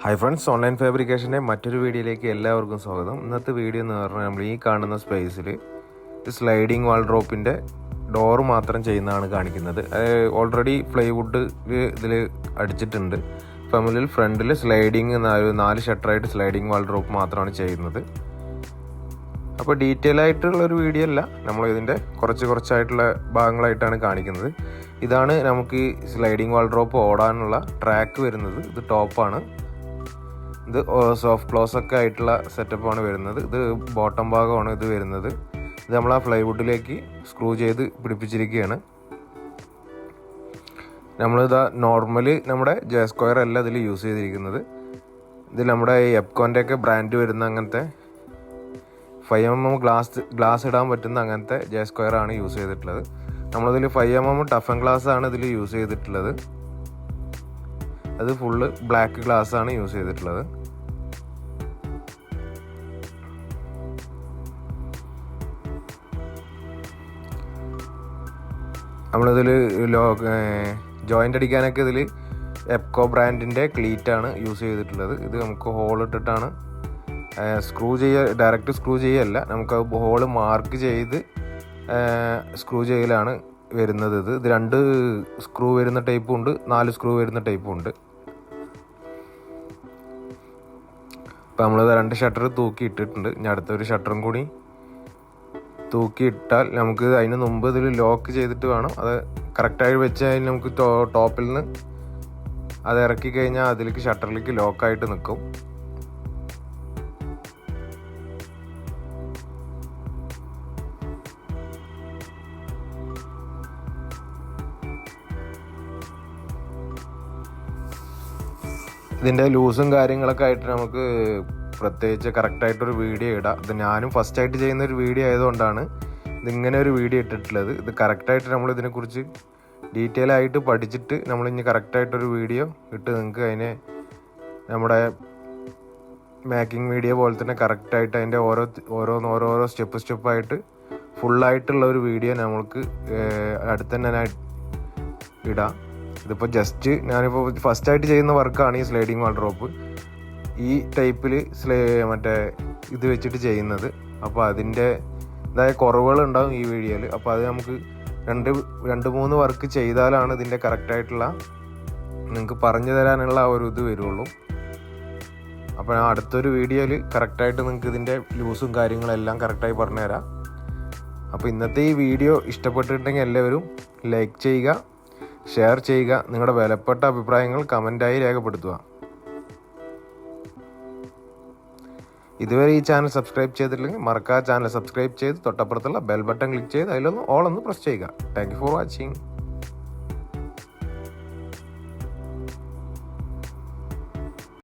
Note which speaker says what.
Speaker 1: Hi friends, online ഫാബ്രിക്കേഷൻ്റെ മറ്റൊരു വീഡിയോയിലേക്ക് എല്ലാവർക്കും സ്വാഗതം. ഇന്നത്തെ വീഡിയോ എന്ന് പറഞ്ഞാൽ നമ്മൾ ഈ കാണുന്ന സ്പേസിൽ സ്ലൈഡിങ് വാൾഡ്രോപ്പിൻ്റെ ഡോറ് മാത്രം ചെയ്യുന്നതാണ് കാണിക്കുന്നത്. ഓൾറെഡി പ്ലൈവുഡ് ഇതിൽ അടിച്ചിട്ടുണ്ട്. ഫാമിലിയിൽ ഫ്രണ്ടിൽ സ്ലൈഡിങ് 4 ഷട്ടറായിട്ട് സ്ലൈഡിങ് വാൾഡ്രോപ്പ് മാത്രമാണ് ചെയ്യുന്നത്. അപ്പോൾ ഡീറ്റെയിൽ ആയിട്ടുള്ളൊരു വീഡിയോ അല്ല, നമ്മൾ ഇതിൻ്റെ കുറച്ചായിട്ടുള്ള ഭാഗങ്ങളായിട്ടാണ് കാണിക്കുന്നത്. ഇതാണ് നമുക്ക് ഈ സ്ലൈഡിങ് വാൾഡ്രോപ്പ് ഓടാനുള്ള ട്രാക്ക് വരുന്നത്. ഇത് ടോപ്പാണ്. ഇത് സോഫ്റ്റ് ക്ലോസ് ഒക്കെ ആയിട്ടുള്ള സെറ്റപ്പാണ് വരുന്നത്. ഇത് ബോട്ടം ഭാഗമാണ് ഇത് വരുന്നത്. ഇത് നമ്മൾ ആ പ്ലൈവുഡിലേക്ക് സ്ക്രൂ ചെയ്ത് പിടിപ്പിച്ചിരിക്കുകയാണ്. നമ്മളിതാ നോർമല് നമ്മുടെ ജെ സ്ക്വയർ അല്ല ഇതിൽ യൂസ് ചെയ്തിരിക്കുന്നത്. ഇതിൽ നമ്മുടെ ഈ എപ്കോൻ്റെ ഒക്കെ ബ്രാൻഡ് വരുന്ന അങ്ങനത്തെ 5mm ഗ്ലാസ് ഇടാൻ പറ്റുന്ന അങ്ങനത്തെ ജെ സ്ക്വയർ ആണ് യൂസ് ചെയ്തിട്ടുള്ളത്. നമ്മളിതിൽ 5mm ടഫൻ ഗ്ലാസ് ആണ് ഇതിൽ യൂസ് ചെയ്തിട്ടുള്ളത്. അത് ഫുള്ള് ബ്ലാക്ക് ഗ്ലാസ് ആണ് യൂസ് ചെയ്തിട്ടുള്ളത്. നമ്മളിതിൽ ജോയിൻ്റ് അടിക്കാനൊക്കെ ഇതിൽ എപ്കോ ബ്രാൻഡിൻ്റെ ക്ലീറ്റാണ് യൂസ് ചെയ്തിട്ടുള്ളത്. ഇത് നമുക്ക് ഹോൾ ഇട്ടിട്ടാണ് ഡയറക്റ്റ് സ്ക്രൂ ചെയ്യല്ല, നമുക്ക് ഹോള് മാർക്ക് ചെയ്ത് സ്ക്രൂ ചെയ്യലാണ് വരുന്നത്. ഇത് 2 സ്ക്രൂ വരുന്ന ടൈപ്പും ഉണ്ട്, 4 സ്ക്രൂ വരുന്ന ടൈപ്പും ഉണ്ട്. അപ്പോൾ നമ്മൾ 2 ഷട്ടർ തൂക്കി ഇട്ടിട്ടുണ്ട്. ഇനി അടുത്തൊരു ഷട്ടറും കൂടി തൂക്കിയിട്ടാൽ നമുക്ക് അതിന് മുമ്പ് ഇതിൽ ലോക്ക് ചെയ്തിട്ട് വേണം അത് കറക്റ്റായി വെച്ച് കഴിഞ്ഞാൽ നമുക്ക് ടോപ്പിൽ നിന്ന് അത് ഇറക്കി കഴിഞ്ഞാൽ അതിലേക്ക് ഷട്ടറിലേക്ക് ലോക്കായിട്ട് നിൽക്കും. ഇതിൻ്റെ ലൂസും കാര്യങ്ങളൊക്കെ ആയിട്ട് നമുക്ക് പ്രത്യേകിച്ച് കറക്റ്റായിട്ടൊരു വീഡിയോ ഇടാം. ഇത് ഞാനും ഫസ്റ്റായിട്ട് ചെയ്യുന്നൊരു വീഡിയോ ആയതുകൊണ്ടാണ് ഇതിങ്ങനെ ഒരു വീഡിയോ ഇട്ടിട്ടുള്ളത്. ഇത് കറക്റ്റായിട്ട് നമ്മൾ ഇതിനെക്കുറിച്ച് ഡീറ്റെയിൽ ആയിട്ട് പഠിച്ചിട്ട് നമ്മളിനി കറക്റ്റായിട്ടൊരു വീഡിയോ ഇട്ട് നിങ്ങൾക്ക് അതിനെ നമ്മുടെ മേക്കിംഗ് വീഡിയോ പോലെ തന്നെ കറക്റ്റായിട്ട് അതിൻ്റെ ഓരോരോ സ്റ്റെപ്പായിട്ട് ഫുള്ളായിട്ടുള്ള ഒരു വീഡിയോ നമ്മൾക്ക് അടുത്ത് തന്നെ ഇടാം. ഇതിപ്പോൾ ജസ്റ്റ് ഞാനിപ്പോൾ ഫസ്റ്റായിട്ട് ചെയ്യുന്ന വർക്കാണ് ഈ സ്ലൈഡിങ് വാൾഡ്രോപ്പ്. ഈ ടൈപ്പിൽ മറ്റേ ഇത് വെച്ചിട്ട് ചെയ്യുന്നത്. അപ്പോൾ അതിൻ്റെതായ കുറവുകളുണ്ടാകും ഈ വീഡിയോയിൽ. അപ്പോൾ അത് നമുക്ക് 2-3 വർക്ക് ചെയ്താലാണ് ഇതിൻ്റെ കറക്റ്റായിട്ടുള്ള നിങ്ങൾക്ക് പറഞ്ഞു തരാനുള്ള ഒരു ഇത് വരുള്ളൂ. അപ്പോൾ ഞാൻ അടുത്തൊരു വീഡിയോയിൽ കറക്റ്റായിട്ട് നിങ്ങൾക്ക് ഇതിൻ്റെ ലൂസും കാര്യങ്ങളെല്ലാം കറക്റ്റായി പറഞ്ഞുതരാം. അപ്പോൾ ഇന്നത്തെ ഈ വീഡിയോ ഇഷ്ടപ്പെട്ടിട്ടുണ്ടെങ്കിൽ എല്ലാവരും ലൈക്ക് ചെയ്യുക, ഷെയർ ചെയ്യുക, നിങ്ങളുടെ വിലപ്പെട്ട അഭിപ്രായങ്ങൾ കമൻറ്റായി രേഖപ്പെടുത്തുക. ഇതുവരെ ഈ ചാനൽ സബ്സ്ക്രൈബ് ചെയ്തിട്ടില്ലെങ്കിൽ മറക്കാതെ ചാനൽ സബ്സ്ക്രൈബ് ചെയ്ത് തൊട്ടപ്പുറത്തുള്ള ബെൽ ബട്ടൺ ക്ലിക്ക് ചെയ്ത് അതിലൊന്ന് ഓൾ ഒന്ന് പ്രസ് ചെയ്യുക. Thank you for watching.